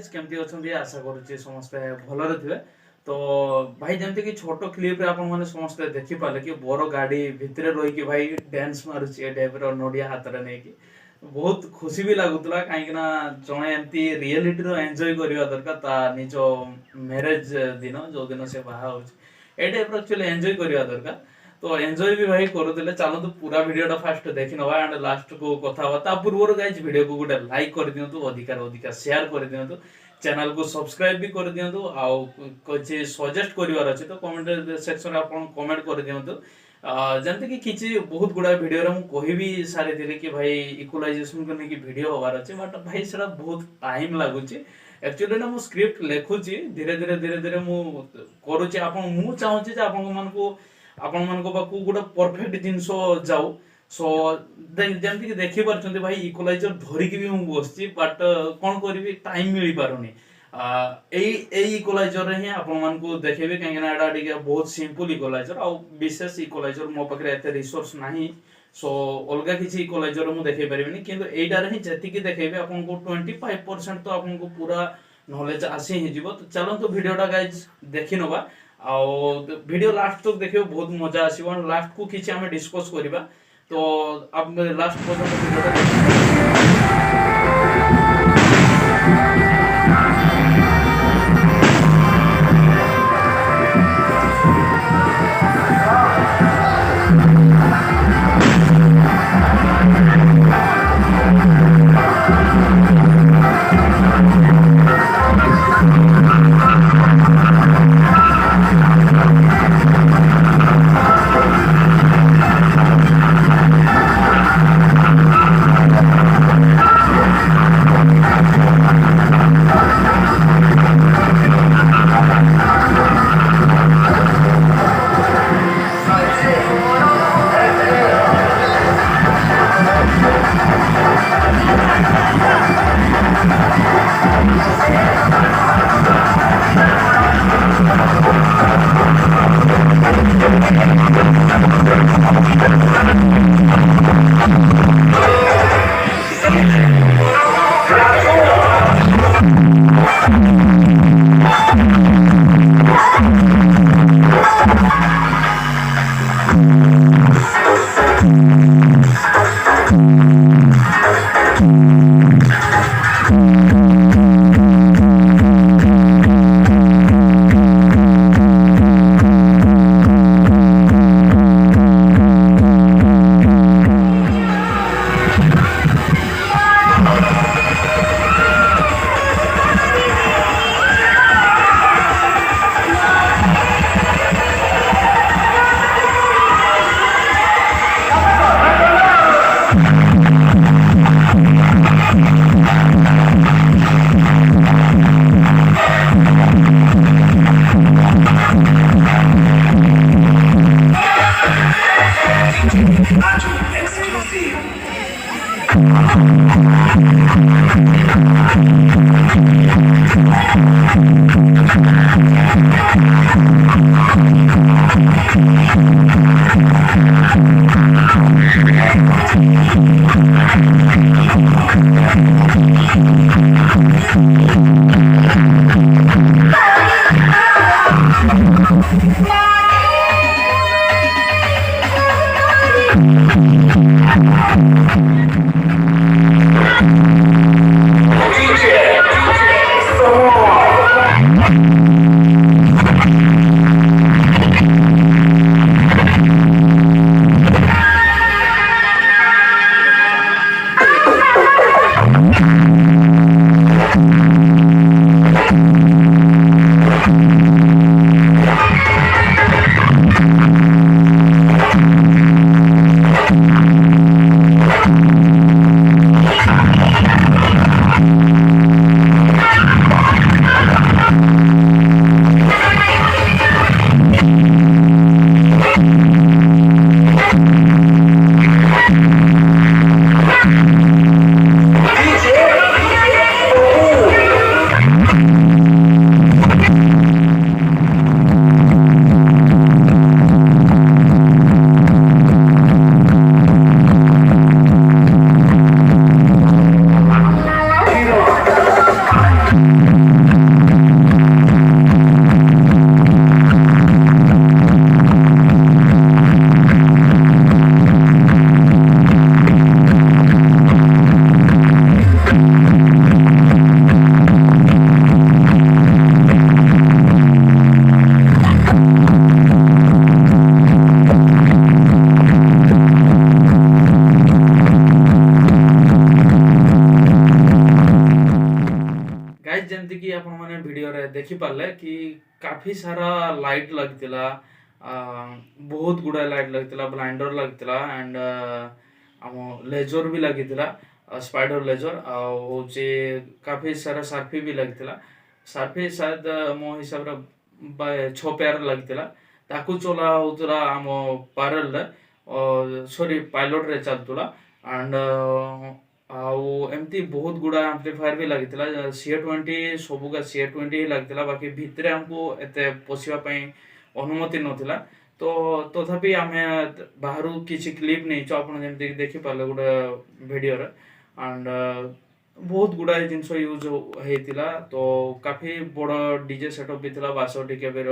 केमती अच्छा आशा करुचे समस्ते भलरे थे। तो भाई जमती कि छोट क्लिप मैंने समस्ते देखी पारे कि बड़ गाड़ी भितर रही भाई डांस मारुची टाइप नड़िया हाथ में नहीं कि बहुत खुशी भी लगुला कहीं जड़े एमती रियलिटी एंजॉय करवा दरकार निज मैरेज दिन जो दिन से बाहर ए टाइप एक्चुअली एंजॉय करवा दरकार। तो एंजॉय भी भाई करुले चलो तो पूरा वीडियो फास्ट देखी नवा एंड लास्ट को कथा पूर्व गाइज वीडियो को गोटे लाइक कर दिंतु अधिकार अधिकार शेयर कर दिंतु चैनल को सब्सक्राइब भी कर दिंतु आउ किसी सजेस्ट करिवार अछि तो कमेंट सेक्शन में आपण कमेंट कर दिंतु। जमते कि किछि बहुत गुडा वीडियो रे मु कहि भी सारी दिले कि भाई इक्वलाइजेशन को नेकी वीडियो होबार अछि बट भाई सेरा बहुत टाइम लागुछि एक्चुअली ना मु स्क्रिप्ट लेखुछि धीरे धीरे धीरे धीरे मु करूछि आपण मु चाहूछि जे आपण मन को पाखु गोटे परफेक्ट जिनस जाऊ। सो जमती कि देखी पार्टी भाई इक्वलाइजर धरिकी भी मुझे बसची बट कौन करी टाइम मिल पारुनी इक्वलाइजर ही आपण देखेबी कहीं बहुत सिंपल इक्वलाइजर आ विशेष इक्वलाइजर मो पाखे एत रिसोर्स नहीं। सो अलग किसी इक्वलाइजर मुझे देखे पारिनी किंतु एटार ही जी देखेबी आपको 25% तो आपको पूरा नॉलेज आसी ही जीवो। तो चलते वीडियोटा गाइज देखी नवा आउ वीडियो लास्ट तक देखिए बहुत मजा आसीबो लास्ट को किछि हमें डिस्कस करिबा। तो अब लास्ट पर्यंत वीडियोटा ଯେମିତି କି ଆପଣ ମାନେ ଭିଡ଼ିଓରେ ଦେଖିପାରିଲେ କି କାଫी ସାରା ଲାଇଟ୍ ଲାଗିଥିଲା, ବହୁତ ଗୁଡ଼ାଏ ଲାଇଟ୍ ଲାଗିଥିଲା, ବ୍ଲାଇଣ୍ଡର ଲାଗିଥିଲା ଆଣ୍ଡ ଆମ ଲେଜର ବି ଲାଗିଥିଲା, ସ୍ପାଇଡର ଲେଜର, ଆଉ ହେଉଛି କାଫି ସାରା ସାର୍ଫି ବି ଲାଗିଥିଲା। ସାର୍ଫି ସାୟଦ ମୋ ହିସାବରେ 6 ପେୟାର ଲାଗିଥିଲା। ତାକୁ ଚଲା ହେଉଥିଲା ଆମ ପାରେଲରେ, ସରି ପାଇଲଟରେ ଚାଲୁଥିଲା। ଆଣ୍ଡ ଆଉ ଏମିତି ବହୁତ ଗୁଡ଼ା ଆମ୍ପ୍ଲିଫାୟର ବି ଲାଗିଥିଲା। CA20 ସବୁକା CA20 ହିଁ ଲାଗିଥିଲା, ବାକି ଭିତରେ ଆମକୁ ଏତେ ପଶିବା ପାଇଁ ଅନୁମତି ନଥିଲା। ତ ତଥାପି ଆମେ ବାହାରୁ କିଛି କ୍ଲିପ୍ ନେଇଛୁ, ଆପଣ ଯେମିତି ଦେଖିପାରିଲେ ଗୋଟେ ଭିଡ଼ିଓରେ। ଆଣ୍ଡ ବହୁତ ଗୁଡ଼ାଏ ଜିନିଷ ୟୁଜ୍ ହେଇଥିଲା। ତ କାଫି ବଡ଼ ଡିଜେ ସେଟଅପ୍ ବି ଥିଲା, 62 କେବିର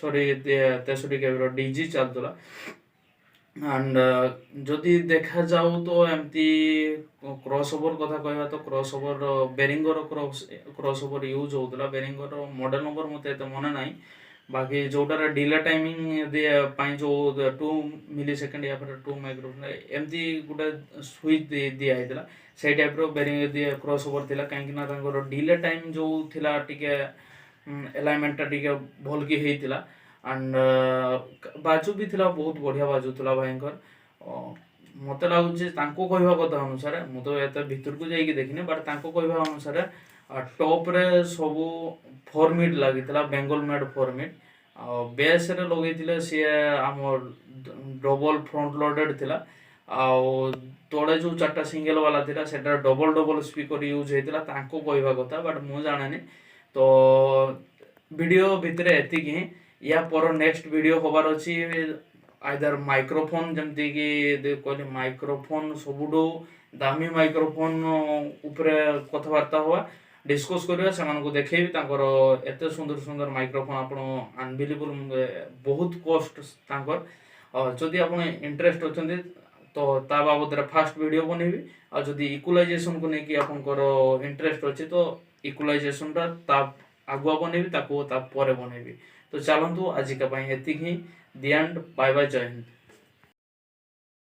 ସରି 63 କେବିର ଡିଜି ଚାଲୁଥିଲା। ଆଣ୍ଡ ଯଦି ଦେଖାଯାଉ ତ ଏମିତି କ୍ରସ୍ ଓଭର କଥା କହିବା ତ କ୍ରସ୍ ଓଭର ବେରିଙ୍ଗର କ୍ରସ୍ ଓଭର ୟୁଜ୍ ହେଉଥିଲା। ବେରିଙ୍ଗର ମଡ଼େଲ ନମ୍ବର ମୋତେ ଏତେ ମନେ ନାହିଁ, ବାକି ଯେଉଁଟାରେ ଡିଲେ ଟାଇମିଂ ପାଇଁ ଯେଉଁ 2 ମିଲି ସେକେଣ୍ଡ ୟା ପରେ 2 ମାଇକ୍ରୋ ଏମିତି ଗୋଟେ ସୁଇଚ୍ ଦିଆ ହେଇଥିଲା, ସେଇ ଟାଇପ୍ର ବେରିଙ୍ଗ କ୍ରସ୍ ଓଭର ଥିଲା। କାହିଁକିନା ତାଙ୍କର ଡିଲେ ଟାଇମ୍ ଯେଉଁ ଥିଲା ଟିକେ ଆଲାଇନମେଣ୍ଟଟା ଟିକେ ଭଲକି ହେଇଥିଲା। ଆଣ୍ଡ ବାଜୁ ବି ଥିଲା, ବହୁତ ବଢ଼ିଆ ବାଜୁଥିଲା ଭାଇଙ୍କର। ମୋତେ ଲାଗୁଛି ତାଙ୍କୁ କହିବା କଥା ଅନୁସାରେ, ମୁଁ ତ ଏତେ ଭିତରକୁ ଯାଇକି ଦେଖିନି, ବଟ୍ ତାଙ୍କୁ କହିବା ଅନୁସାରେ ଟପ୍ରେ ସବୁ ଫର୍ମିଟ୍ ଲାଗିଥିଲା, ବେଙ୍ଗଲ ମେଡ୍ ଫର୍ମିଟ୍। ଆଉ ବେସ୍ରେ ଲଗେଇଥିଲେ ସିଏ ଆମର ଡବଲ ଫ୍ରଣ୍ଟ ଲୋଡେଡ୍ ଥିଲା। ଆଉ ତଳେ ଯେଉଁ 4ଟା ସିଙ୍ଗଲ ବାଲା ଥିଲା ସେଟା ଡବଲ ସ୍ପିକର ୟୁଜ୍ ହେଇଥିଲା, ତାଙ୍କୁ କହିବା କଥା, ବଟ୍ ମୁଁ ଜାଣିନି। ତ ଭିଡ଼ିଓ ଭିତରେ ଏତିକି ହିଁ। ୟା ପର ନେକ୍ସଟ ଭିଡ଼ିଓ ହବାର ଅଛି ଆଇଦର ମାଇକ୍ରୋଫୋନ୍, ଯେମିତିକି କହିଲି ମାଇକ୍ରୋଫୋନ୍ ସବୁଠୁ ଦାମୀ ମାଇକ୍ରୋଫୋନ୍ ଉପରେ କଥାବାର୍ତ୍ତା ହେବା, ଡିସ୍କସ୍ କରିବା, ସେମାନଙ୍କୁ ଦେଖେଇବି ତାଙ୍କର ଏତେ ସୁନ୍ଦର ସୁନ୍ଦର ମାଇକ୍ରୋଫୋନ୍। ଆପଣ ଅନବିଲିଭେବଲ୍, ବହୁତ କଷ୍ଟ ତାଙ୍କର। ଯଦି ଆପଣ ଇଣ୍ଟରେଷ୍ଟ ଅଛନ୍ତି ତ ତା ବାବଦରେ ଫାଷ୍ଟ ଭିଡ଼ିଓ ବନେଇବି। ଆଉ ଯଦି ଇକ୍ୱାଲାଇଜେସନକୁ ନେଇକି ଆପଣଙ୍କର ଇଣ୍ଟରେଷ୍ଟ ଅଛି ତ ଇକ୍ୱାଲାଇଜେସନଟା ତା ଆଗୁଆ ବନେଇବି, ତାକୁ ତା ପରେ ବନେଇବି। ତ ଚାଲନ୍ତୁ ଆଜିକା ପାଇଁ ଏତିକି ହିଁ। ଦି ଏଣ୍ଡ, ବାଏ ବାଏ, ଜୟ ହିନ୍ଦ।